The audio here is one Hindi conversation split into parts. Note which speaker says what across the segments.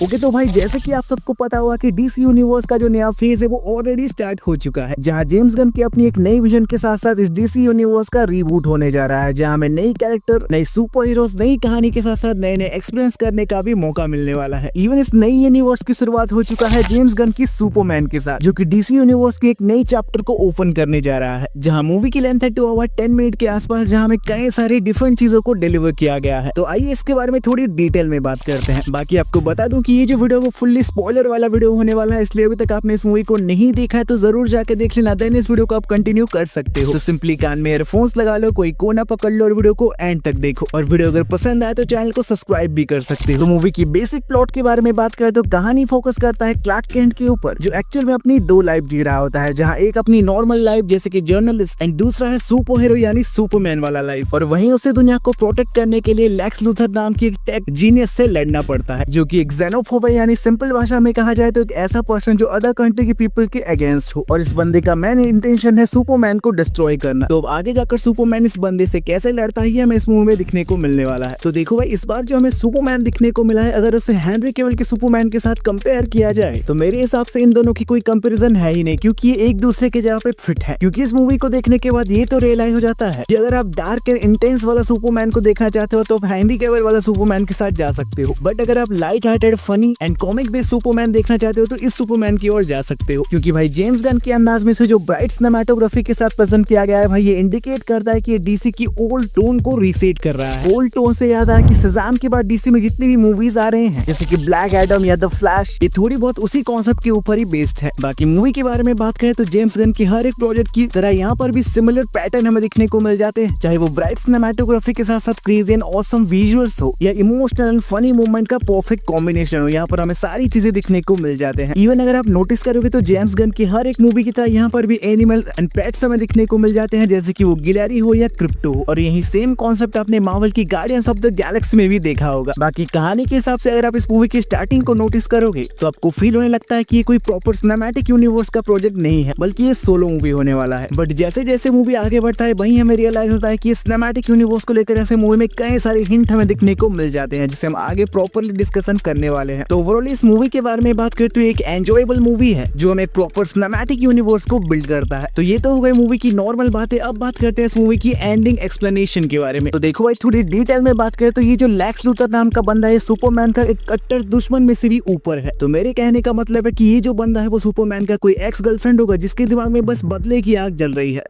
Speaker 1: ओके तो भाई जैसे कि आप सबको पता हुआ कि डीसी यूनिवर्स का जो नया फेज है वो ऑलरेडी स्टार्ट हो चुका है, जहां जेम्स गन की अपनी एक नई विजन के साथ साथ इस डीसी यूनिवर्स का रीबूट होने जा रहा है, जहां हमें नई कैरेक्टर, नई सुपर हीरोज, नई कहानी के साथ साथ नए नए एक्सपीरियंस करने का भी मौका मिलने वाला है। इवन इस नई यूनिवर्स की शुरुआत हो चुका है जेम्स गन की सुपरमैन के साथ, जो कि डीसी यूनिवर्स की एक नई चैप्टर को ओपन करने जा रहा है, जहां मूवी की लेंथ है 2 आवर 10 मिनट के आसपास, जहां हमें कई सारी डिफरेंट चीजों को डिलीवर किया गया है। तो आइए इसके बारे में थोड़ी डिटेल में बात करते हैं। बाकी आपको बता दूं कि ये जो वीडियो वो फुल्ली स्पॉइलर वाला वीडियो होने वाला है, इसलिए अभी तक आपने इस मूवी को नहीं देखा है तो जरूर जाके देख लेना, देन इस वीडियो को आप कंटिन्यू कर सकते हो। तो सिंपली कान में ईयरफोन्स लगा लो, कोई कोना पकड़ लो और वीडियो को एंड तक देखो, और वीडियो अगर पसंद आए तो चैनल को सब्सक्राइब भी कर सकते हो। तो मूवी की बेसिक प्लॉट के बारे में बात करें तो कहानी फोकस करता है क्लार्क केंट के ऊपर, जो एक्चुअल में अपनी 2 लाइफ जी रहा होता है, जहाँ एक अपनी नॉर्मल लाइफ जैसे कि जर्नलिस्ट एंड दूसरा है सुपर हीरो यानी सुपरमैन वाला लाइफ। और वहीं उसे दुनिया को प्रोटेक्ट करने के लिए लेक्स लूथर नाम की एक टेक जीनियस से लड़ना पड़ता है, जो कि एक xenophobe यानी सिंपल भाषा में कहा जाए तो एक ऐसा पर्सन जो अदर कंट्री के पीपल के अगेंस्ट हो, और इस बंदे का मेन इंटेंशन है सुपरमैन को डिस्ट्रॉय करना। तो अब आगे जाकर सुपरमैन इस बंदे से कैसे लड़ता है हमें इस मूवी में दिखने को मिलने वाला है। तो देखो भाई, इस बार जो हमें सुपरमैन दिखने को मिला है, अगर उसे हेनरी कैविल के सुपरमैन के साथ कंपेयर किया जाए तो मेरे हिसाब से इन दोनों की कोई कंपैरिजन है ही नहीं, क्योंकि ये एक दूसरे के जगह पे फिट है। क्योंकि इस मूवी को देखने के बाद ये तो रियलाइज हो जाता है कि अगर आप डार्क एंड इंटेंस वाला सुपरमैन को देखना चाहते हो तो आप हेनरी कैविल वाला सुपरमैन के साथ जा सकते हो, बट अगर आप light hearted, funny and comic based Superman देखना चाहते हो तो इस सुपरमैन की ओर जा सकते हो। क्योंकि भाई जेम्स गन के अंदाज में से जो ब्राइट सिनेमैटोग्राफी के साथ प्रेजेंट किया गया है भाई, ये इंडिकेट करता है कि ये डीसी की ओल्ड टोन को रीसेट कर रहा है। ओल्ड टोन से याद आया कि शज़ाम के बाद डीसी में जितनी भी मूवीज आ रहे हैं जैसे कि ब्लैक एडम या द फ्लैश, ये थोड़ी बहुत उसी कॉन्सेप्ट के ऊपर ही बेस्ड है। बाकी मूवी के बारे में बात करें तो जेम्स गन की हर एक प्रोजेक्ट की तरह यहाँ पर भी सिमिलर पैटर्न हमें दिखने को मिल जाते हैं, चाहे वो ब्राइट सिनेमैटोग्राफी के साथ साथ क्रेजी एंड ऑसम विजुअल्स हो या इमोशनल एंड फनी मूवमेंट का परफेक्ट कॉम्बिनेशन हो, यहाँ पर हमें सारी चीजें दिखने को मिल जाते हैं। इवन अगर आप नोटिस करोगे तो जेम्स गन की हर एक मूवी की तरह यहाँ पर भी एनिमल एंड पेट्स हमें दिखने को मिल जाते हैं, जैसे कि वो गिलहरी हो या क्रिप्टो हो। और यही सेम कॉन्सेप्ट आपने मार्वल की गार्डियंस ऑफ द गैलेक्सी में भी देखा होगा। बाकी कहानी के हिसाब से अगर आप इस मूवी की स्टार्टिंग को नोटिस करोगे तो आपको फील होने लगता है कि ये कोई प्रॉपर सिनेमैटिक यूनिवर्स का प्रोजेक्ट नहीं है, बल्कि ये सोलो मूवी होने वाला है। बट जैसे जैसे मूवी आगे बढ़ता है वहीं हमें रियलाइज होता है कि सिनेमैटिक यूनिवर्स को लेकर ऐसे मूवी में कई सारे हिंट हमें दिखने को मिल जाते हैं, जिसे हम आगे प्रॉपरली डिस्कशन करने वाले हैं। तो ओवरऑल इस मूवी के बारे में बात करें तो एक एंजॉयबल मूवी है जो हमें प्रॉपर सिनेमैटिक यूनिवर्स को बिल्ड करता है। तो ये तो हो गई मूवी की नॉर्मल बातें। अब बात करते हैं इस मूवी की एंडिंग एक्सप्लेनेशन के बारे में। तो देखो भाई, थोड़ी डिटेल में बात करें तो ये जो लेक्स लूथर नाम का बंदा है सुपरमैन का एक कट्टर दुश्मन में से भी ऊपर है। तो मेरे कहने का मतलब है कि ये जो बंदा है वो सुपरमैन का कोई एक्स गर्लफ्रेंड होगा जिसके दिमाग में बस बदले की आग जल रही है।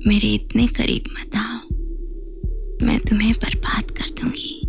Speaker 2: मेरे इतने करीब मत आओ, मैं तुम्हें बर्बाद कर दूंगी।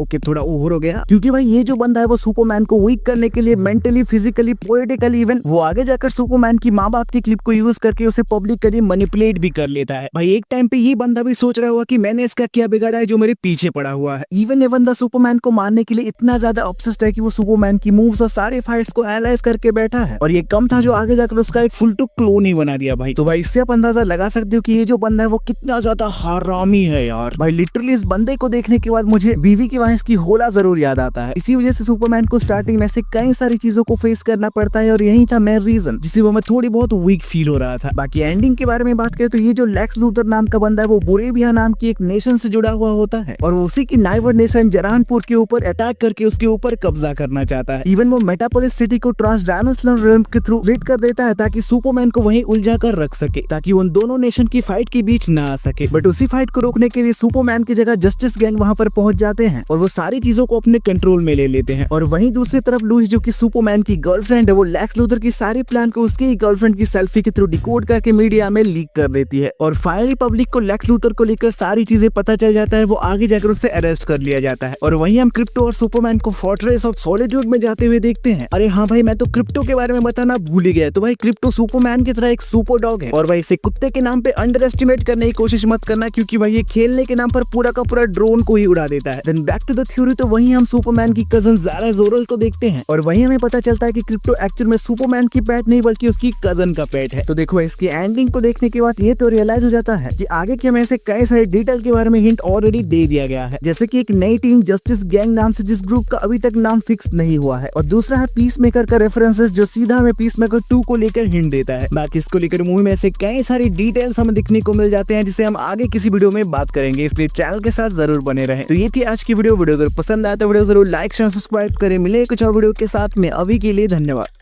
Speaker 1: ओके, थोड़ा ओवर हो गया, क्योंकि भाई ये जो बंदा है वो सुपरमैन को वीक करने के लिए मेंटली, फिजिकली, पॉलिटिकली, इवन वो आगे जाकर सुपरमैन की माँ बाप की क्लिप को यूज करके उसे पब्लिकली मैनिपुलेट भी कर लेता है। भाई एक टाइम पे ये बंदा भी सोच रहा हुआ कि मैंने इसका क्या बिगाड़ा है जो मेरे पीछे पड़ा हुआ है। इवन ये बंदा सुपरमैन को मारने के लिए इतना ज्यादा ऑब्सेस्ड है कि वो सुपरमैन की मूव्स और सारे फाइट्स को एनालाइज करके बैठा है, और ये कम था जो आगे जाकर उसका एक फुल टू क्लोन ही बना दिया भाई। तो भाई इससे आप अंदाजा लगा सकते हो कि ये जो बंदा है वो कितना ज्यादा हरामी है यार। भाई लिटरली इस बंदे को देखने के बाद मुझे बीवी की वाइस की होला जरूर याद आता है। इसी वजह से सुपरमैन को स्टार्टिंग में से कई सारी चीजों को फेस करना पड़ता है, और यही था मेन रीजन जिससे वो मैं थोड़ी बहुत वीक फील हो रहा था। बाकी एंडिंग के बारे में बात करें तो ये जो लेक्स लूथर नाम का बंदा है वो बुरेविया नाम की एक नेशन से जुड़ा हुआ होता है, और वो उसी की नाइबर नेशन जरानपुर के ऊपर अटैक करके उसके ऊपर कब्जा करना चाहता है। इवन वो मेटापोलिस सिटी को ट्रांसडायमेंशनल रेल्म के थ्रू लीड कर देता है ताकि सुपरमैन को वहीं उलझा कर रख सके, ताकि उन दोनों नेशन की फाइट के बीच ना आ सके। बट उसी फाइट को रोकने के लिए सुपरमैन की जगह जस्टिस गैंग वहां पर पहुंच जाते हैं और वो सारी चीजों को अपने कंट्रोल में ले लेते हैं। और वहीं दूसरी तरफ लुइस, जो कि सुपरमैन की गर्लफ्रेंड है, वो लेक्स लूथर की सारी प्लान को उसकी ही गर्लफ्रेंड की सेल्फी के थ्रू डिकोड करके मीडिया में लीक कर देती है, और फाइनली पब्लिक को लेक्स लूथर को लेकर सारी चीजें पता चल जाता है। वो आगे जाकर उससे अरेस्ट कर लिया जाता है, और वहीं हम क्रिप्टो और सुपरमैन को फोर्ट्रेस ऑफ सॉलिट्यूड में जाते हुए देखते हैं। अरे हाँ भाई, मैं तो क्रिप्टो के बारे में बताना भूल ही गया। तो भाई क्रिप्टो सुपरमैन की तरह एक सुपर डॉग है, और भाई इसे कुत्ते के नाम पे अंडर एस्टिमेट करने की कोशिश मत करना, क्योंकि भाई ये खेलने के नाम पर पूरा का पूरा ड्रोन को ही उड़ा देता है। Then back to the theory, तो वहीं हम सुपरमैन की कजन ज़ारा ज़ोरल को देखते हैं, और वहीं हमें पता चलता है कि क्रिप्टो एक्चुअल में सुपरमैन की पेट नहीं बल्कि उसकी कजन का पेट है। तो देखो, इसकी एंडिंग को देखने के बाद ये तो रियलाइज हो जाता है कि आगे के हमें ऐसे कई सारे डिटेल के बारे में हिंट ऑलरेडी दे दिया गया है, जैसे कि एक नई टीम जस्टिस गैंग नाम से जिस ग्रुप का अभी तक नाम फिक्स नहीं हुआ है, और दूसरा है पीस मेकर का रेफरेंसेस जो सीधा हमें पीस मेकर 2 को लेकर हिंट देता है। बाकी इसको लेकर मूवी में ऐसे कई सारी डिटेल्स हमें दिखने को मिल जाते हैं जिसे हम आगे किसी वीडियो में बात करेंगे, इसलिए चैनल के साथ जरूर बने रहें। तो ये थी आज की वीडियो। वीडियो अगर पसंद आया तो वीडियो जरूर लाइक शेयर सब्सक्राइब करें। मिले कुछ और वीडियो के साथ में, अभी के लिए धन्यवाद।